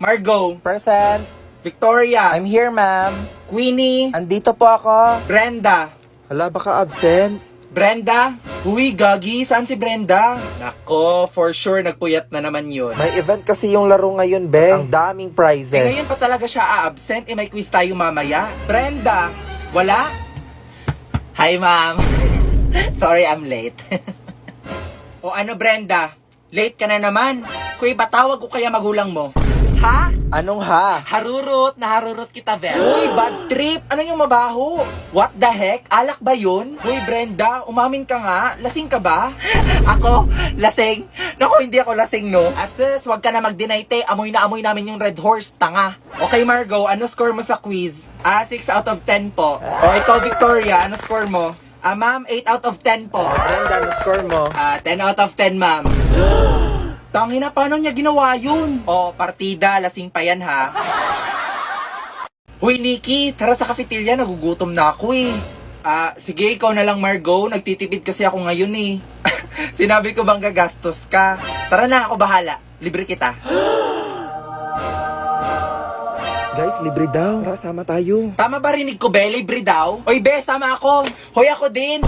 Margo, Present. Victoria, I'm here, ma'am. Queenie, Andito po ako. Brenda. Hala, baka absent. Brenda? Uy, Gagi, saan si Brenda? Nako, for sure, nagpuyat na naman yun. May event kasi yung laro ngayon, be. Ang daming prizes. Ngayon pa talaga siya a-absent, may quiz tayo mamaya. Brenda, wala? Hi, ma'am. Sorry, I'm late. O ano, Brenda? Late ka na naman. Kuy, batawag ko kaya magulang mo? Ha? Anong ha? Naharurot kita, Vel. Uy, bad trip! Ano yung mabaho? What the heck? Alak ba yun? Uy, Brenda, umamin ka nga. Lasing ka ba? Ako? Lasing? Naku, hindi ako lasing, no? Asus, wag ka na mag-deny, te. Amoy na amoy namin yung Red Horse, tanga. Okay, Margo, ano score mo sa quiz? 6 out of 10 po. O, ikaw, Victoria, ano score mo? Ma'am, 8 out of 10 po. Brenda, ano score mo? 10 out of 10, ma'am. Tangina, paano niya ginawa yun? O, partida, lasing pa yan, ha? Hoy, Nikki, tara sa cafeteria, nagugutom na ako, eh. Sige, ikaw na lang, Margo. Nagtitipid kasi ako ngayon, eh. Sinabi ko bang gagastos ka? Tara na, ako bahala. Libre kita. Guys, libre daw. Tara, sama tayo. Tama ba rinig ko, Be? Libre daw? Oy, Be, sama ako. Hoy, ako din.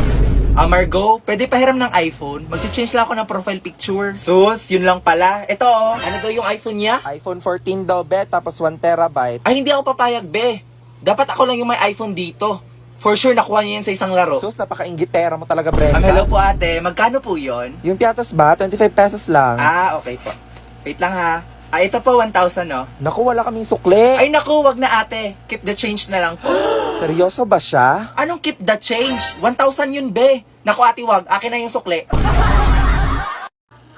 Margo, pwede pahiram ng iPhone? Mag-change lang ako ng profile picture. Sus, yun lang pala. Ito, oh. Ano daw yung iPhone niya? iPhone 14 daw, be. Tapos 1 terabyte. Ay, hindi ako papayag, Be. Dapat ako lang yung may iPhone dito. For sure, nakuha niya yun sa isang laro. Sus, napaka-inggitera mo talaga, Brenda. Hello po, ate. Magkano po yun? Yung piatos ba? 25 pesos lang. Okay po. Wait lang, ha. Ito po, 1,000, no? Naku, wala kaming sukle. Ay, naku, wag na, ate. Keep the change na lang po. Seryoso ba siya? Anong keep the change? 1,000 yun, Be. Naku, ate, wag. Akin na yung sukle.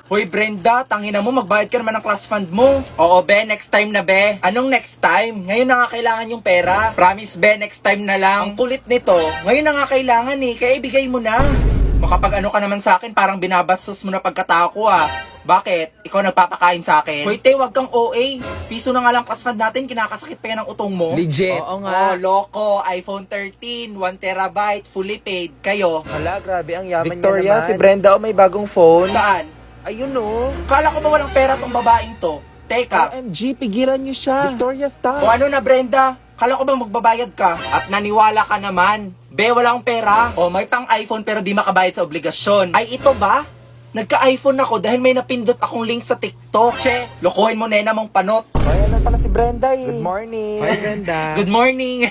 Hoy, Brenda, tangina mo, magbayad ka naman ng class fund mo. Oo, Be, next time na, Be. Anong next time? Ngayon na nga kailangan yung pera. Promise, Be, next time na lang. Ang kulit nito, ngayon na nga kailangan, eh. Kaya ibigay mo na. Makapag ano ka naman sa akin, parang binabastos mo na pagkatao ko, ah. Bakit? Ikaw nagpapakain sa akin? Hoy, te, wag kang OA. Piso na nga lang class fund natin, kinakasakit pa yan ang utong mo. Legit. Oo nga. Loko. iPhone 13, 1 terabyte, fully paid. Kayo? Hala, grabe ang yaman Victoria, niya naman. Si Brenda, may bagong phone. Saan? Ayun, oh. Kala ko ba walang pera tong babaeng to? Teka. OMG, pigilan niyo siya. Victoria, stop. O ano na, Brenda? Kala ko ba magbabayad ka? At naniwala ka naman. Be, wala akong pera. O, may pang iPhone pero di makabayad sa obligasyon. Ay, ito ba? Nagka-iPhone ako dahil may napindot akong link sa TikTok. Che, lokohin mo nena mong panot. Ayan na pala si Brenda, eh. Good morning. Hi, Brenda. Good morning.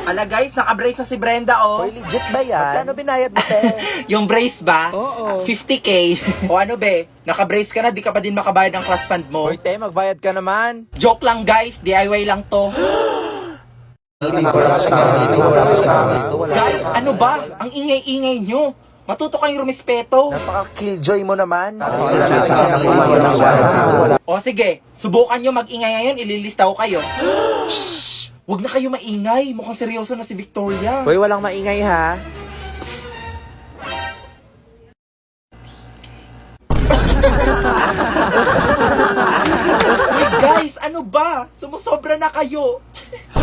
Ala guys, naka-brace na si Brenda, oh. Hoy, legit ba yan? Magkano binayad mo, te? Yung brace ba? Oo. 50K. O ano, be? Naka-brace ka na, di ka pa din makabayad ng class fund mo. Hoy, te, magbayad ka naman. Joke lang, guys. DIY lang to. Guys, ano ba? Ang ingay-ingay nyo. Matuto kayong rumispeto. Napaka-killjoy mo naman. O sige, subukan nyo mag-ingay ngayon, ililista ko kayo. Shhh! Huwag na kayo maingay. Mukhang seryoso na si Victoria. Hoy, walang maingay, ha? Uy, guys, ano ba? Sumusobra na kayo.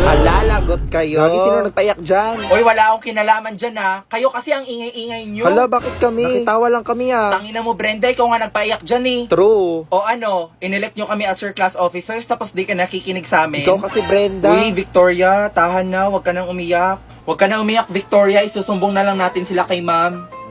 Alalagot kayo. Lagi sino nagpayak dyan? Oy, wala akong kinalaman dyan, ha. Kayo kasi ang ingay-ingay nyo. Hala, bakit kami? Nakitawa lang kami, ha? Tangina mo, Brenda, ikaw nga nagpaiyak dyan, eh. True. O ano, inelect nyo kami as your class officers tapos di ka nakikinig sa amin. Ikaw kasi, Brenda. Uy, Victoria, tahan na, huwag ka nang umiyak. Huwag ka nang umiyak, Victoria, isusumbong na lang natin sila kay ma'am.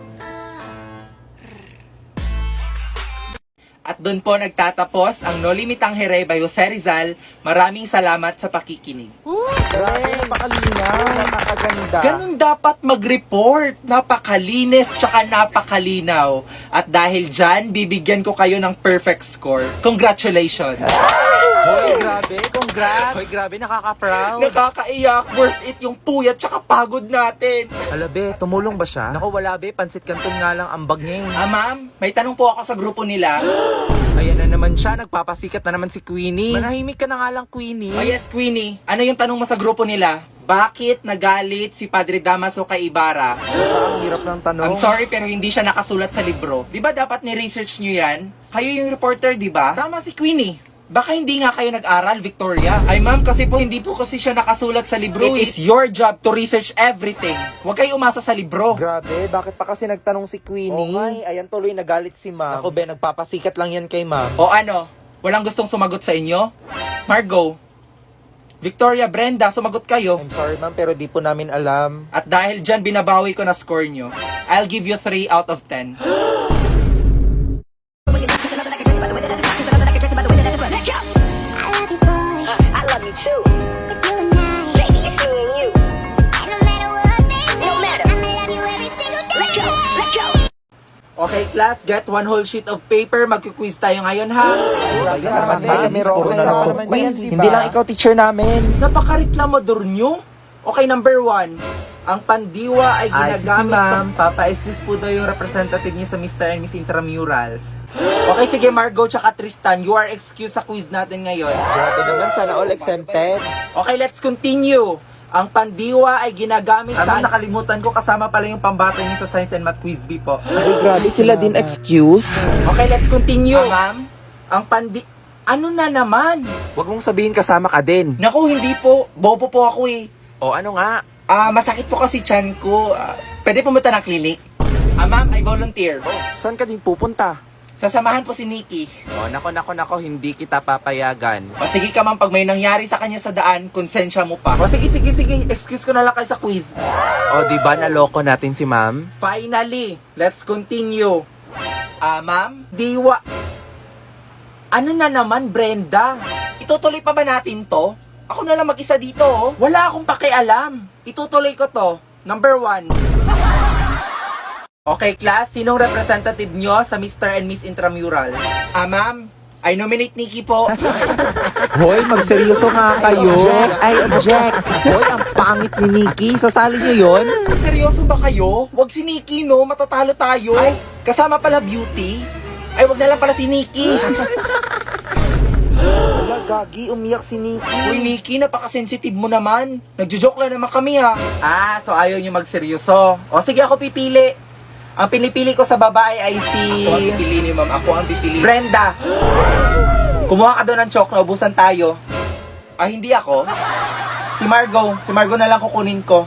At doon po nagtatapos ang No Limitang Here by Jose Rizal. Maraming salamat sa pakikinig. Grabe, napakalinaw. Napakaganda. Ganun dapat mag-report. Napakalinis tsaka napakalinaw. At dahil dyan, bibigyan ko kayo ng perfect score. Congratulations! Hoy, grabe. Congrats. Hoy, grabe. Nakaka-proud. Nakakaiyak. Worth it yung puyat tsaka pagod natin. Hala, be. Tumulong ba siya? Naku, wala, be. Pansit Canton nga lang ang bag niya. Ma'am, may tanong po ako sa grupo nila. Ayan na naman siya. Nagpapasikat na naman si Queenie. Manahimik ka na nga lang, Queenie. Oh yes, Queenie. Ano yung tanong mo sa grupo nila? Bakit nagalit si Padre Damaso kay Ibarra? Ang hirap ng tanong. I'm sorry pero hindi siya nakasulat sa libro. Di ba dapat ni-research nyo yan? Kayo yung reporter, di ba? Tama si Queenie. Baka hindi nga kayo nag-aral, Victoria. Ay ma'am, kasi po hindi po kasi siya nakasulat sa libro. It is your job to research everything. Huwag kayo umasa sa libro. Grabe, bakit pa kasi nagtanong si Queenie? Ayan tuloy nagalit si ma'am. Ako, be, nagpapasikat lang yan kay ma'am. O ano, walang gustong sumagot sa inyo? Margo, Victoria, Brenda, sumagot kayo. I'm sorry ma'am, pero di po namin alam. At dahil dyan, binabawi ko na score nyo. I'll give you 3 out of 10. I love you too. Baby, it's me and you. No matter. Let go. Let go. Okay, class, get 1 whole sheet of paper. Magkuquiz tayo ngayon, ha? Hindi lang ikaw teacher namin. Napaka-reklamador nyo. Okay, number 1. Ang pandiwa ay ginagamit sa... Papa-exist po daw yung representative niyo sa Mr. and Miss Intramurals. Okay, sige, Margo tsaka Tristan. You are excused sa quiz natin ngayon. Grabe naman, sana all exempted. Okay, let's continue. Ang pandiwa ay ginagamit sa... Nakalimutan ko, kasama pala yung pambata niyo sa Science and Math Quiz B po. Ay, grabe sila din excuse. Okay, let's continue. Ma'am, ang Ano na naman? Huwag mong sabihin kasama ka din. Naku, hindi po. Bobo po ako eh. O ano nga? Masakit po kasi tiyan ko. Pwede pumunta ng clinic? Ma'am, I volunteer. Saan ka din pupunta? Sasamahan po si Nikki. O nako, hindi kita papayagan. O sige ka ma'am, pag may nangyari sa kanya sa daan, konsensya mo pa. O sige, excuse ko na lang kayo sa quiz. O diba naloko natin si ma'am? Finally, let's continue. Ma'am, diwa. Ano na naman, Brenda? Itutuloy pa ba natin to? Ako na lang mag-isa dito, oh. Wala akong pakialam. Itutuloy ko to. Number 1. Okay, class. Sinong representative nyo sa Mr. and Miss Intramural? Ma'am, I nominate Nikki po. Hoy, magseryoso nga kayo. Ay, object. Hoy, ang pangit ni Nikki. Sasali niyo yon? Seryoso ba kayo? Wag si Nikki, no? Matatalo tayo. Ay, kasama pala beauty. Ay, wag na lang pala si Nikki. Wala, gagi. Umiyak si Nikki. Uy, Nikki, napaka-sensitive mo naman. Nagjo-joke lang naman kami, ha? So ayaw nyo magseryoso. O, sige, ako pipili. Ang pinipili ko sa babae ay si... Ako ang pipili ni ma'am. Ako ang pipili. Brenda! Kumuha ka doon ng chok, naubusan tayo. Hindi ako. Si Margo. Si Margo na lang kukunin ko.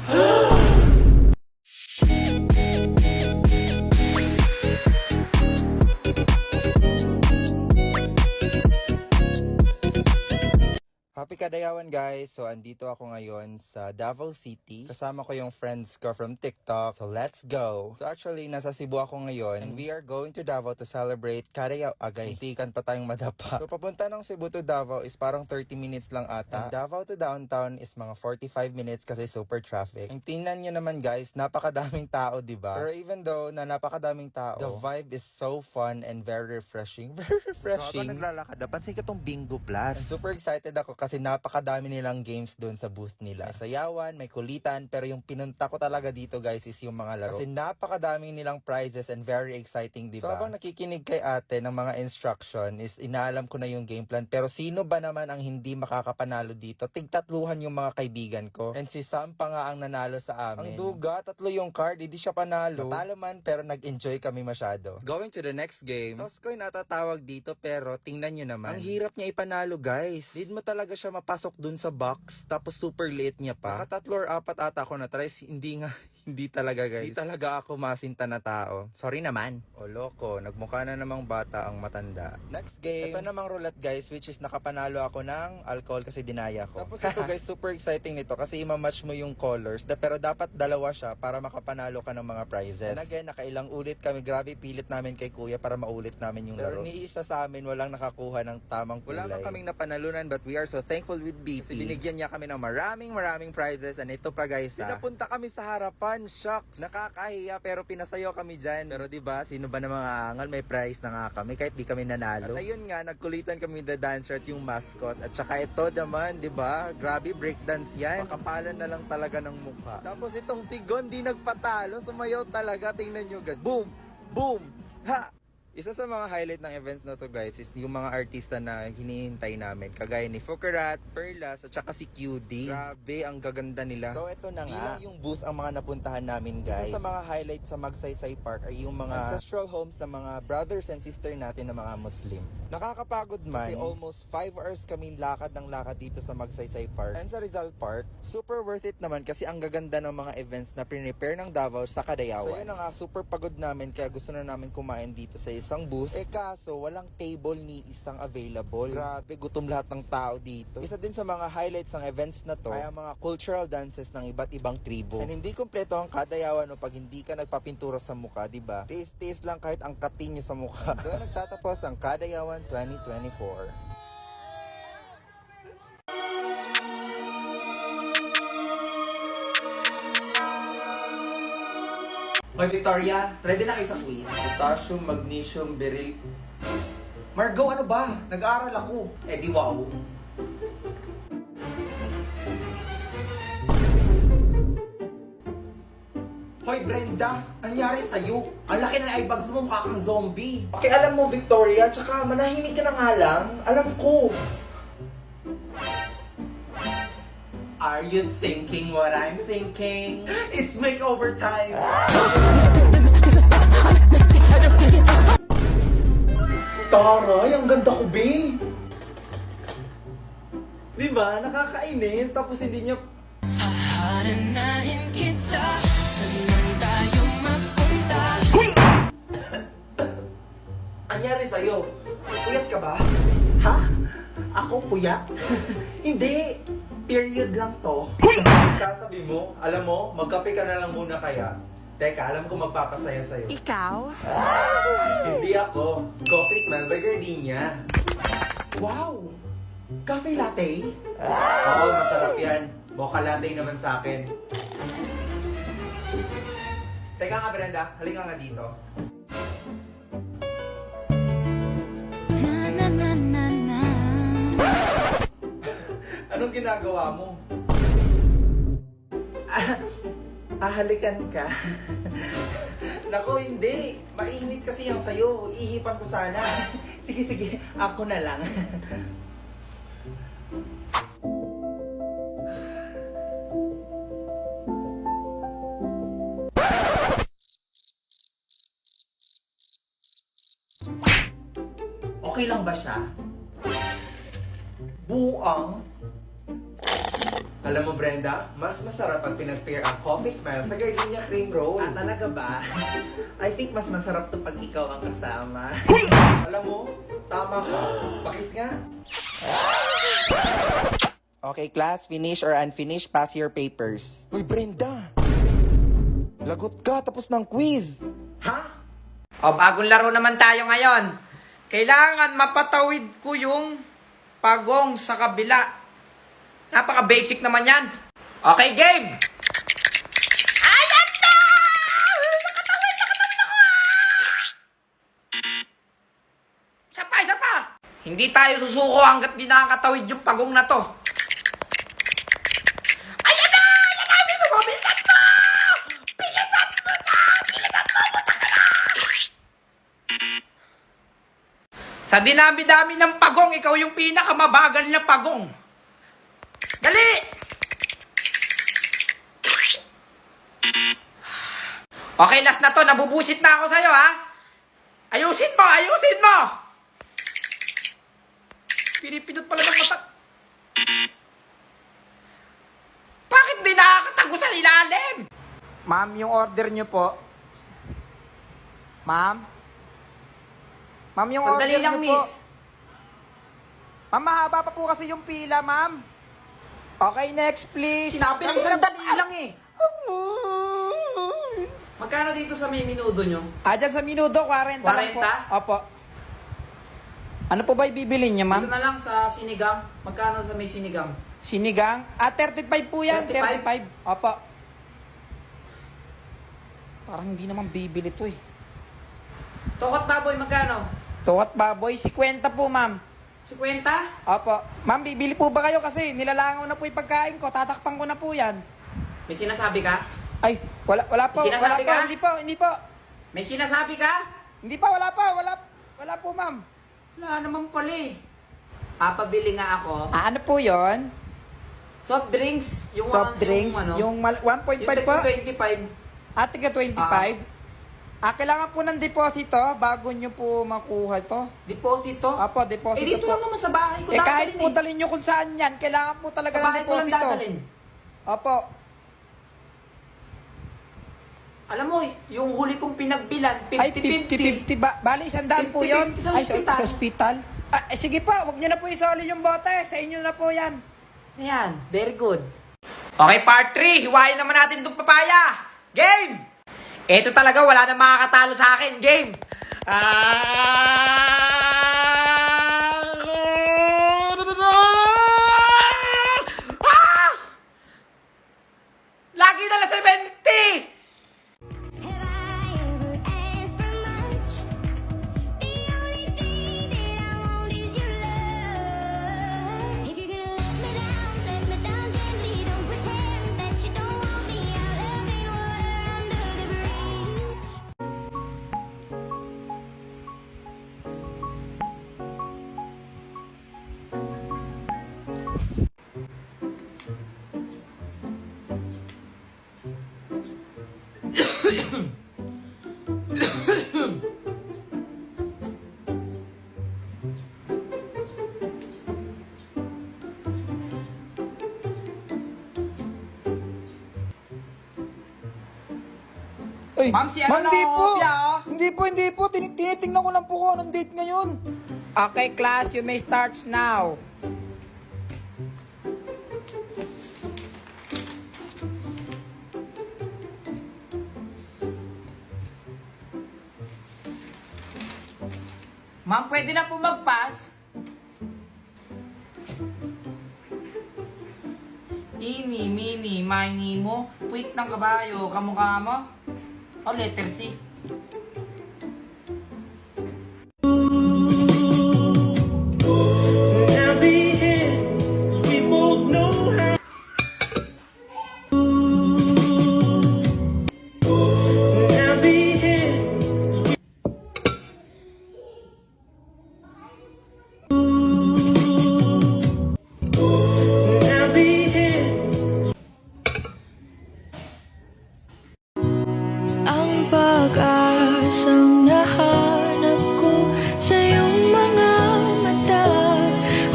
Happy Kadayawan guys! So andito ako ngayon sa Davao City. Kasama ko yung friends ko from TikTok. So let's go! So actually, nasa Cebu ako ngayon. And we are going to Davao to celebrate Kadayaw. Agay, tikan pa tayong madapa. So papunta ng Cebu to Davao is parang 30 minutes lang ata. And Davao to downtown is mga 45 minutes kasi super traffic. And tingnan nyo naman guys, napakadaming tao, diba? Pero even though na napakadaming tao, the vibe is so fun and very refreshing. Very So, refreshing. habang naglalakad, napansin ka tong Bingo Plus. And super excited ako kasi napakadami nilang games doon sa booth nila. May sayawan, may kulitan, pero yung pinunta ko talaga dito guys is yung mga laro. Kasi napakadami nilang prizes and very exciting, diba? So habang nakikinig kay ate ng mga instruction is inaalam ko na yung game plan. Pero sino ba naman ang hindi makakapanalo dito? Tigtatluhan yung mga kaibigan ko. And si Sam pa nga ang nanalo sa amin. Ang duga, 3 yung card, hindi siya panalo. Natalo man, pero nag-enjoy kami masyado. Going to the next game. Toskoy natatawag dito, pero tingnan nyo naman. Ang hirap niya ipanalo guys. Need mo talaga siya mapasok dun sa box, tapos super liit niya pa. Naka 3 or 4 ata ako na try, hindi talaga guys. Hindi talaga ako masinta na tao. Sorry naman. O loko, nagmukha na namang bata ang matanda. Next game. Ito namang roulette guys, which is nakapanalo ako ng alcohol kasi dinaya ko. Tapos ito guys, super exciting nito kasi ima-match mo yung colors, pero dapat dalawa siya para makapanalo ka ng mga prizes. And again, nakailang ulit kami. Grabe, pilit namin kay kuya para maulit namin yung laro. Pero ni isa sa amin, walang nakakuha ng tamang kulay. Wala man kaming napanalunan, but we are so thankful with BP. Kasi binigyan niya kami ng maraming prizes. And ito pa guys, pinapunta kami sa harapan. Shucks, nakakahiya pero pinasayo kami dyan. Pero diba, sino ba na mga angal, may prize na nga kami kahit di kami nanalo. At ayun nga, nagkulitan kami the dancer at yung mascot. At saka ito naman, diba, grabe breakdance yan. Pakapalan na lang talaga ng mukha. Tapos itong si Gon di nagpatalo, sumayaw talaga. Tingnan nyo guys, boom, boom, ha! Isa sa mga highlight ng events na to guys is yung mga artista na hinihintay namin. Kagaya ni Fukerat, Perlas, at saka si QD. Grabe, ang gaganda nila. So ito na nga, yung booth ang mga napuntahan namin guys. Isa sa mga highlight sa Magsaysay Park ay yung mga ancestral homes ng mga brothers and sister natin na mga Muslim. Nakakapagod man. Kasi almost 5 hours kami lakad ng lakad dito sa Magsaysay Park. And sa Rizal Park, super worth it naman kasi ang gaganda ng mga events na prepare ng Davao sa Kadayawan. So yun na nga, super pagod namin kaya gusto na namin kumain dito sa isang booth. Kaso, walang table ni isang available. Grabe, gutom lahat ng tao dito. Isa din sa mga highlights ng events na to ay ang mga cultural dances ng iba't ibang tribo. And hindi kumpleto ang kadayawan no, pag hindi ka nagpapintura sa mukha, diba? Taste lang kahit ang katin nyo sa mukha. Doon nagtatapos ang Kadayawan 2024. Hoy Victoria, ready na kayo sa quiz? Potassium, magnesium, beryl. Margo, ano ba? Nag-aaral ako. Di wow. Hoy Brenda, anyari sa'yo? Ang laki ng eye bags mo, mukha kang zombie. Pakialam mo Victoria, tsaka manahimik ka na nga lang. Alam ko. Are you thinking what I'm thinking? It's makeover time! Taray, ang ganda ko, be! Diba? Nakakainis, tapos hindi niya... Haranahin kita, saan tayo mapunta? Anyari sa'yo? Puyat ka ba? Ha? Ako puyat? Hindi! Period lang to. Sasabi mo, alam mo, magkape ka na lang muna kaya. Teka, alam ko magpapasaya sa'yo. Ikaw? Hindi ako. Coffee Smell by Gardenia. Wow! Cafe latte? Oo, masarap yan. Mocha latte naman sa akin. Teka nga Brenda, halika nga dito. Na na na na na. Anong ginagawa mo? Halikan ka. Nako, hindi. Mainit kasi yung sayo. Ihipan ko sana. Sige, ako na lang. Okay lang ba siya? Buang. Alam mo Brenda, mas masarap pag pinag-pair ang Coffee Smile sa Gardenia Cream Roll. Ah, talaga ba? I think mas masarap to pag ikaw ang kasama. Alam mo, tama ka. Pakis nga. Okay, class, finish or unfinished, pass your papers. Uy, Brenda! Lagot ka, tapos ng quiz! Ha? O, bagong laro naman tayo ngayon. Kailangan mapatawid ko yung pagong sa kabila. Napaka-basic naman yan. Okay, game! Ayan na! Nakatawid ako! Isa pa! Hindi tayo susuko hanggat di nakakatawid yung pagong na to. Ayan na! Bilisan mo! Bilisan mo! Bilisan mo na! Bilisan mo! Buta ka na! Sa dinami-dami ng pagong, ikaw yung pinakamabagal na pagong. Gali! Okay, last na to. Nabubusit na ako sa'yo, ha? Ayusin mo! Ayusin mo! Pinipinot pala ng mata. Bakit di nakakatago sa ilalim? Ma'am, yung order nyo po. Ma'am? Ma'am, yung Sandali order lang, nyo po. miss. Ma'am, mahaba pa po kasi yung pila, ma'am. Okay, next please. Sinabi lang sandali lang eh. Magkano dito sa may minudo nyo? Dyan sa minudo, 40 lang po. 40? Opo. Ano po ba ibibili niya, Dito ma'am? na lang sa sinigang. Magkano sa may sinigang? Sinigang? 35 po yan. 35? 35. Opo. Parang hindi naman bibili to eh. Tokot baboy, magkano? Tuwat baboy, 50 po, ma'am. 50? Opo. Ma'am, bibili po ba kayo kasi nilalangaw na po yung pagkain ko. Tatakpan ko na po yan. May sinasabi ka? Ay, wala po. May Wala sinasabi po. ka? Hindi po. May sinasabi ka? Hindi pa, wala pa. Wala po, ma'am. Wala naman pala eh. Papabili nga ako. Ano po yon? Soft drinks. Yung Soft drinks? Yung, 1.5 yung po? 25. Tiga 25? Kailangan po ng deposito bago nyo po makuha to. Deposito? Apo, deposito dito po. lang naman sa bahay ko. Kahit dadalhin po dalhin nyo kung saan yan, kailangan po talaga Sa ng bahay ko lang deposito. dadalhin. Opo. Alam mo, yung huli kong pinagbilan, 50-50. Ay, 50-50. Bali, 100 po yun. 50-50 sa Ay, ospital. sa ospital. Sige po, wag nyo na po isoli yung bote. Sa inyo na po yan. Ayan, very good. Okay, part 3. Hiwain naman natin itong papaya. Game! Ito talaga, wala na makakatalo sa akin. Game! Lagi na lang 70! Have I ever asked for much? The only thing that I want is your love. If you're gonna let me down gently. Don't pretend that you don't want me. Our love ain't water under the bridge. Ma'am, si ano hindi na po. kopya, oh. Hindi po. Tinitingnan ko lang po kung anong date ngayon. Okay, class, you may start now. Ma'am, pwede na po mag-pass? Ini, mini, mini mo, puwit ng kabayo, kamukha mo? O letter C? Ang pag-asang nahanap ko sa iyong mga mata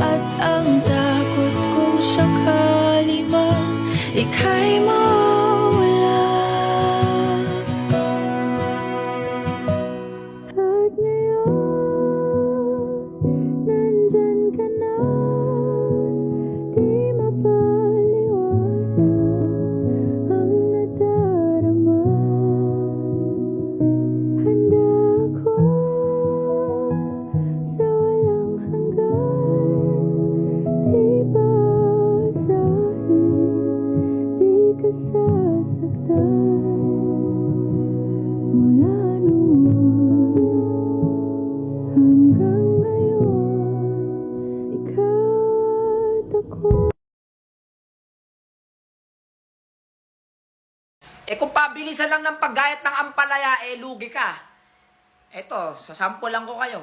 at ang takot kung sakali mang ika'y mawala. At ngayon, nandyan ka na, di mapaliwanag ang nadarama. Handa ako sa walang hanggan, di basahin, di ka sasaktan. Mula noon hanggang ngayon, ikaw at ako. Kung pabilisan lang ng paggayat ng ampalaya, lugi ka. Eto, sasample lang ko kayo.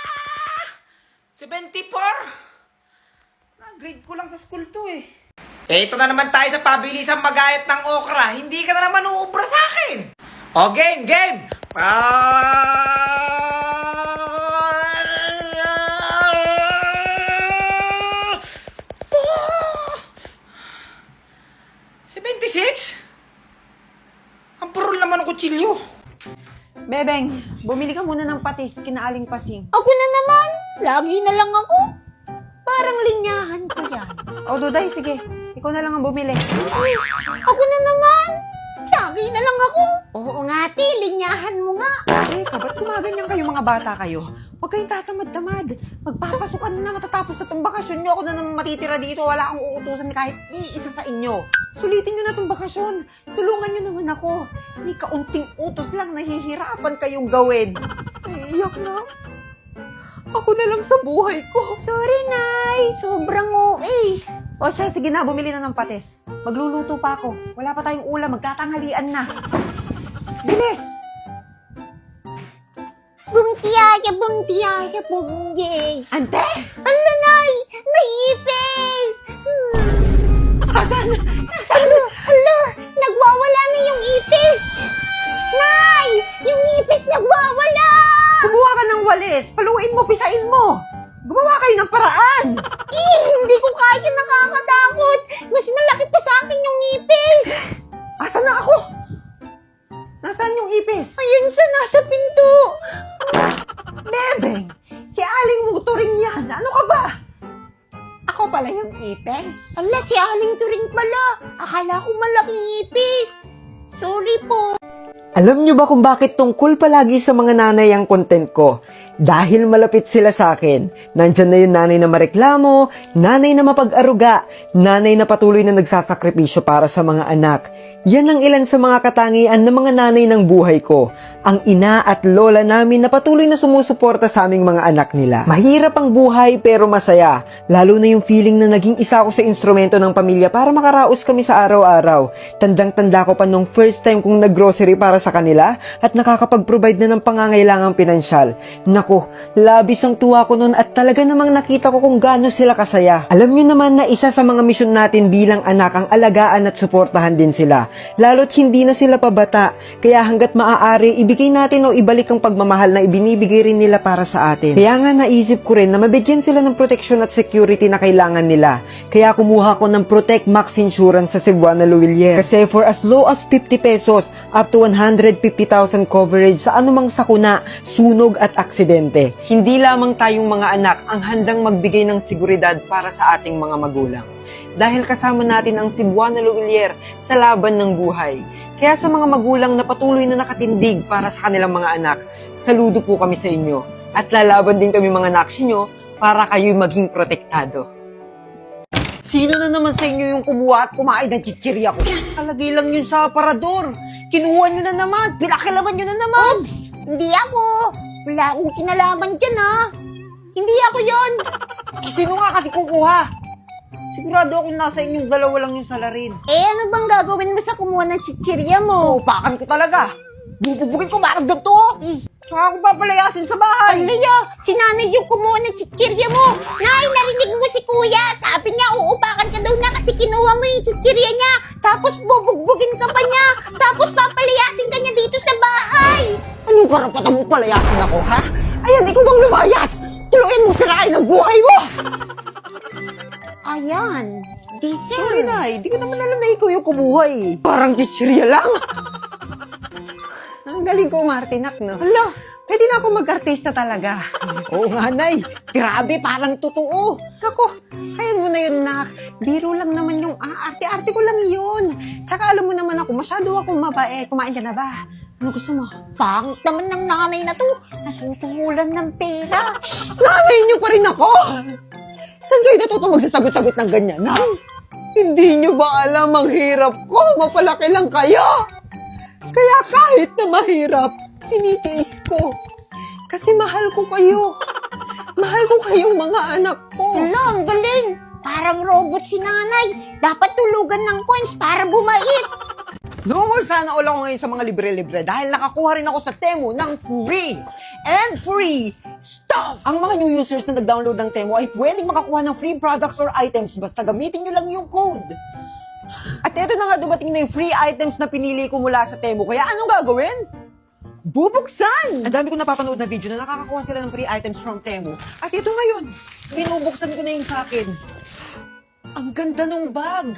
Ah! 74! Na-grade ko lang sa school to eh. Ito na naman tayo sa pabilisang magayat ng okra. Hindi ka na naman uubra sa akin. O, game! Ah! 76? Ang purol naman ng kutsilyo. Bebeng, bumili ka muna ng patis, kinaaling pasing. Ako na naman! Lagi na lang ako! Parang linyahan ko yan. O, Duday, sige. Ikaw na lang ang bumili. Ay, ako na naman! Lagi na lang ako! Oo nga, te, linyahan mo nga! Eh, ba't gumaganyan kayo mga bata kayo? Huwag kayong tatamad-tamad. Magpapasukan na matatapos na itong bakasyon nyo. Ako na naman matitira dito. Wala akong uutusan kahit iisa sa inyo. Sulitin nyo na itong bakasyon. Tulungan nyo naman ako. May kaunting utos lang nahihirapan kayong gawin. Iiyak na. Ako na lang sa buhay ko. Sorry, Nay! Sobrang OA! O siya, sige na, bumili na ng patis. Magluluto pa ako. Wala pa tayong ulam, magtatanghalian na. Bilis! Bumtiyaya, bumtiyaya, bumyay! Ante! Ala, Nay! May ipis! Asan? Ala! Nagwawala na yung ipis! Nay! Yung ipis nagwawala! Kumuha ka ng walis. Paluin mo, pisain mo. Gumawa kayo ng paraan! Hindi ko kaya, nakakatakot. Mas malaki pa sa akin yung ngipis. Asan na ako? Nasaan yung ipis? Ayun siya, nasa pinto. Bebeng, si Aling Muturing yan. Ano ka ba? Ako pala yung ipis. Ala, si Aling Turing pala. Akala ko malaking ngipis. Sorry po. Alam nyo ba kung bakit tungkol palagi sa mga nanay ang content ko? Dahil malapit sila sa akin. Nandyan na yung nanay na mareklamo, nanay na mapag-aruga, nanay na patuloy na nagsasakripisyo para sa mga anak. Yan ang ilan sa mga katangian ng mga nanay ng buhay ko. Ang ina at lola namin na patuloy na sumusuporta sa aming mga anak nila. Mahirap ang buhay pero masaya. Lalo na yung feeling na naging isa ako sa instrumento ng pamilya para makaraos kami sa araw-araw. Tandang-tanda ko pa nung first time kong nag-grocery para sa kanila at nakakapag-provide na ng pangangailangang pinansyal. Nako, labis ang tuwa ko noon at talaga namang nakita ko kung gaano sila kasaya. Alam nyo naman na isa sa mga misyon natin bilang anak ang alagaan at suportahan din sila. Lalo't hindi na sila pabata. Kaya hanggat maaari, ibigay natin o ibalik ang pagmamahal na ibinibigay rin nila para sa atin. Kaya nga naisip ko rin na mabigyan sila ng protection at security na kailangan nila. Kaya kumuha ko ng Protect Max Insurance sa Cebuana Luwilier. Kasi for as low as 50 pesos up to 150,000 coverage sa anumang sakuna, sunog at aksidente. Hindi lamang tayong mga anak ang handang magbigay ng seguridad para sa ating mga magulang. Dahil kasama natin ang Cebuana Luwilier sa laban ng buhay. Kaya sa mga magulang na patuloy na nakatindig para sa kanilang mga anak, saludo po kami sa inyo. At lalaban din kami mga naksi nyo para kayo'y maging protektado. Sino na naman sa inyo yung kumuha at kumain ng chichirya ko? Kalagay lang yun sa aparador. Kinuha nyo na naman. Pinakilaman nyo na naman. Hindi ako. Wala akong kinalaman dyan, ha? Hindi ako yon. Sino nga kasi kukuha? Sigurado akong nasa inyong dalawa lang yung salarin. Ano bang gagawin mo sa kumuha ng chichirya mo? Upakan ko talaga. Bububugin ko maragdag to. Saka ako papalayasin sa bahay. Alaya, si nanay yung kumuha ng chichirya mo. Nay, narinig mo si kuya. Sabi niya, uupakan ka daw na kasi kinuha mo yung chichirya niya. Tapos bubugbugin ka pa niya. Tapos papalayasin ka niya dito sa bahay. Anong karapatan mong palayasin ako, ha? Ayan, ikaw bang lumayas? Tuluyan mo sirain ang buhay mo! Ayan, Sorry, deserve. Nay. Di ko naman alam na ikaw yung kumuha eh. Parang chichirya lang. Ang galing ko, Martinak, no? Hala, pwede na ako mag-artista talaga. Oo nga, Nay. Grabe, parang totoo. Ako, ayan mo na yun, Nak. Biro lang naman yung arte-arte ko lang yun. Tsaka alam mo naman ako, masyado akong mabait. Kumain ka na ba? Ano gusto mo? Pangit naman ng nanay na to. Nasusungulan ng pera. Nanay niyo pa rin ako! Saan kayo natuto magsasagot-sagot ng ganyan, ha? Hindi niyo ba alam ang hirap ko? Mapalaki lang kayo! Kaya kahit na mahirap, tinitiis ko. Kasi mahal ko kayo. Mahal ko kayong mga anak ko. Hala, ang galing. Parang robot si nanay. Dapat tulugan ng coins para bumait. No more sana all ako ngayon sa mga libre-libre dahil nakakuha rin ako sa Temu ng free and free stuff! Ang mga new users na nag-download ng Temu ay pwedeng makakuha ng free products or items basta gamitin nyo lang yung code. At eto na nga dumating na yung free items na pinili ko mula sa Temu. Kaya anong gagawin? Bubuksan! Ang dami ko napapanood na video na nakakakuha sila ng free items from Temu. At ito ngayon, binubuksan ko na yung sa akin. Ang ganda ng bag!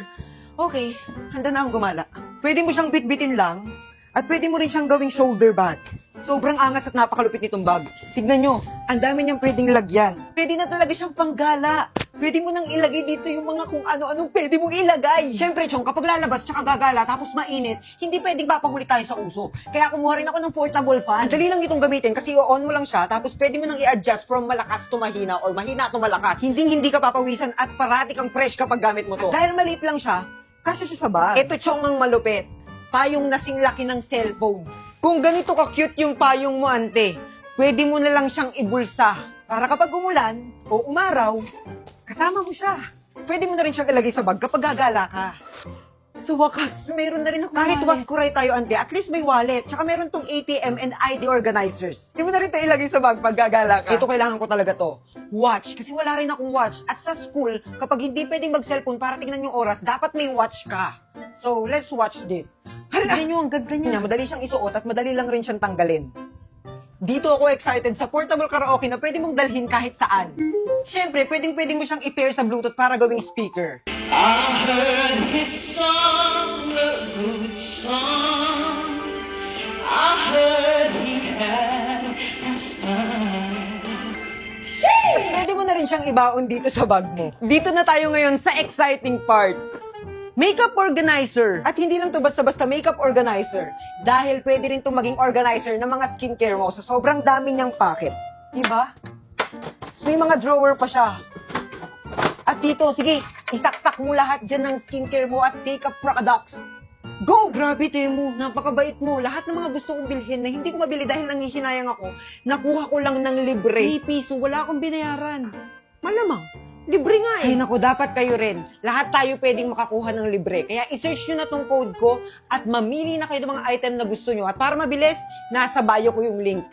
Okay, handa na akong gumala. Pwede mo siyang bitbitin lang at pwede mo rin siyang gawing shoulder bag. Sobrang angas at napakalupit nitong bag. Tignan nyo, ang dami niyang pwedeng lagyan. Pwede na talaga siyang panggala. Pwede mo nang ilagay dito yung mga kung ano-anong pwede mong ilagay. Siyempre, Chong, kapag lalabas tsaka gagala tapos mainit, hindi pwedeng papahuli tayo sa uso. Kaya kumuha rin ako ng portable fan. Ang dali lang itong gamitin kasi on mo lang siya tapos pwede mo nang i-adjust from malakas to mahina or mahina to malakas. Hindi ka papawisan at parati kang fresh kapag gamit mo to. Dahil maliit lang siya, kasya siya sa bag. Ito, Chong, ang malupit. Payong nasing laki ng cellphone. Kung ganito ka-cute yung payong mo, ante, pwede mo na lang siyang ibulsa. Para kapag umulan o umaraw, kasama mo siya. Pwede mo na rin siyang ilagay sa bag kapag gagala ka. Sa wakas, meron na rin ako. Kahit waskuray tayo, ante, at least may wallet. Tsaka meron tong ATM and ID organizers. Hindi mo na rin ito ilagay sa bag pag gagala ka. Ito, kailangan ko talaga to. Watch. Kasi wala rin akong watch. At sa school, kapag hindi pwedeng mag-cellphone para tingnan yung oras, dapat may watch ka. So, let's watch this. Hala! Tignan nyo, ang ganda niya. Madali siyang isuot at madali lang rin siyang tanggalin. Dito ako excited sa portable karaoke na pwede mong dalhin kahit saan. Siyempre, pwedeng mo siyang i-pair sa Bluetooth para gawing speaker. Pwede mo na rin siyang ibaon dito sa bag mo. Dito na tayo ngayon sa exciting part. Makeup organizer. At hindi lang to basta-basta makeup organizer. Dahil pwede rin to maging organizer ng mga skincare mo sa sobrang dami niyang packet. Diba? So, may mga drawer pa siya. At dito, sige, isaksak mo lahat dyan ng skincare mo at makeup products. Go! Grabe, Temu. Napakabait mo. Lahat ng mga gusto kong bilhin na hindi ko mabili dahil nangihinayang ako, nakuha ko lang ng libre. 3 piso, wala akong binayaran. Malamang. Libre nga eh. Ay naku, dapat kayo rin. Lahat tayo pwedeng makakuha ng libre. Kaya isearch nyo na tong code ko at mamili na kayo ng mga item na gusto nyo. At para mabilis, nasa bio ko yung link.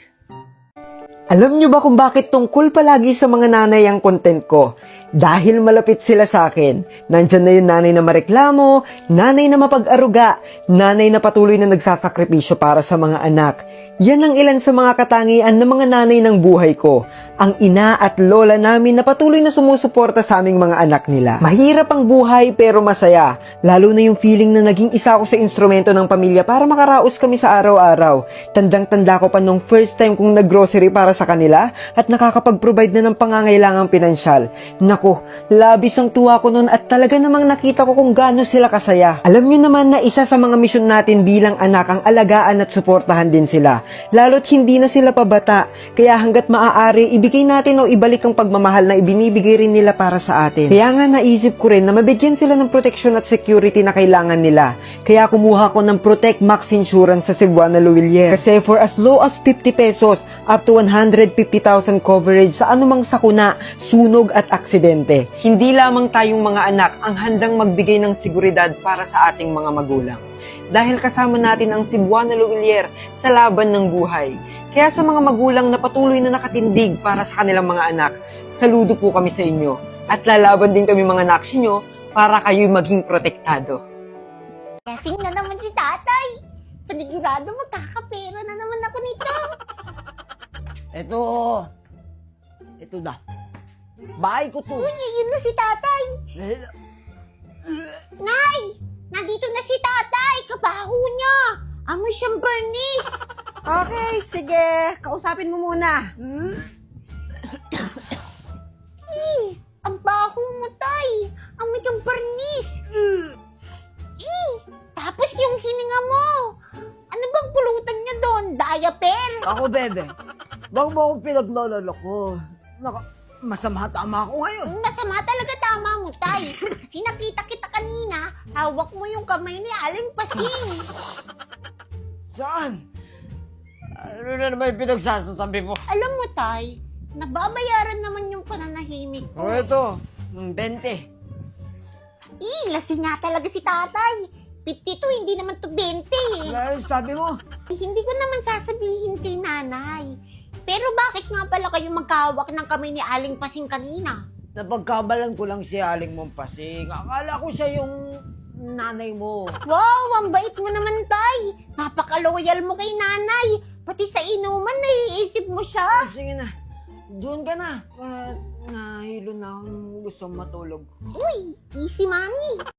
Alam nyo ba kung bakit tungkol palagi sa mga nanay ang content ko? Dahil malapit sila sa akin. Nandyan na yung nanay na mareklamo, nanay na mapag-aruga, nanay na patuloy na nagsasakripisyo para sa mga anak. Yan ang ilan sa mga katangian ng mga nanay ng buhay ko. Ang ina at lola namin na patuloy na sumusuporta sa aming mga anak nila. Mahirap ang buhay pero masaya. Lalo na yung feeling na naging isa ako sa instrumento ng pamilya para makaraos kami sa araw-araw. Tandang-tanda ko pa nung first time kong nag-grocery para sa kanila at nakakapag-provide na ng pangangailangang pinansyal. Nako, labis ang tuwa ko noon at talaga namang nakita ko kung gaano sila kasaya. Alam nyo naman na isa sa mga misyon natin bilang anak ang alagaan at suportahan din sila. Lalo't hindi na sila pabata. Kaya hanggat maaari, ibigay natin o ibalik ang pagmamahal na ibinibigay rin nila para sa atin. Kaya nga naisip ko rin na mabigyan sila ng protection at security na kailangan nila. Kaya kumuha ko ng Protect Max Insurance sa Cebuana Luwilier. Kasi for as low as 50 pesos up to 150,000 coverage sa anumang sakuna, sunog at aksidente. Hindi lamang tayong mga anak ang handang magbigay ng seguridad para sa ating mga magulang. Dahil kasama natin ang Cebuana Luwilier sa laban ng buhay. Kaya sa mga magulang na patuloy na nakatindig para sa kanilang mga anak, saludo po kami sa inyo. At lalaban din kami mga naksi nyo para kayo'y maging protektado. Kasing na naman si tatay. Panigurado magkakapera na naman ako nito. Ito na. Bahay ko to. Uy, yun na si tatay. Nay! Nandito na si tatay! Kabaho niya! Amoy siyang bernis! Okay, sige. Kausapin mo muna. Ang baho mo, tay! Amoy kang bernis! Tapos yung hininga mo! Ano bang pulutan niya doon? Diaper? Ako, bebe. Wag mo akong pinagloloko. Masama tama ako ngayon. Masama talaga tama mo, tay. Kasi nakita kita kanina, hawak mo yung kamay ni Aling Pasing. Saan? Ano na naman yung pinagsasasabi mo? Alam mo, tay, nababayaran naman yung pananahimik ko. O ito, 20. Lasing nga talaga si tatay. 52, hindi naman to 20. Ano sabi mo? Hindi ko naman sasabihin kay nanay. Pero bakit nga pala kayo magkahawak ng kamay ni Aling Pasing kanina? Napagkabalan ko lang si Aling mong Pasing. Akala ko siya yung nanay mo. Wow, ang bait mo naman, tay. Napaka-loyal mo kay nanay. Pati sa inuman, naiisip mo siya. Sige na, doon ka na. Nahilo na akong gusto matulog. Uy, easy money.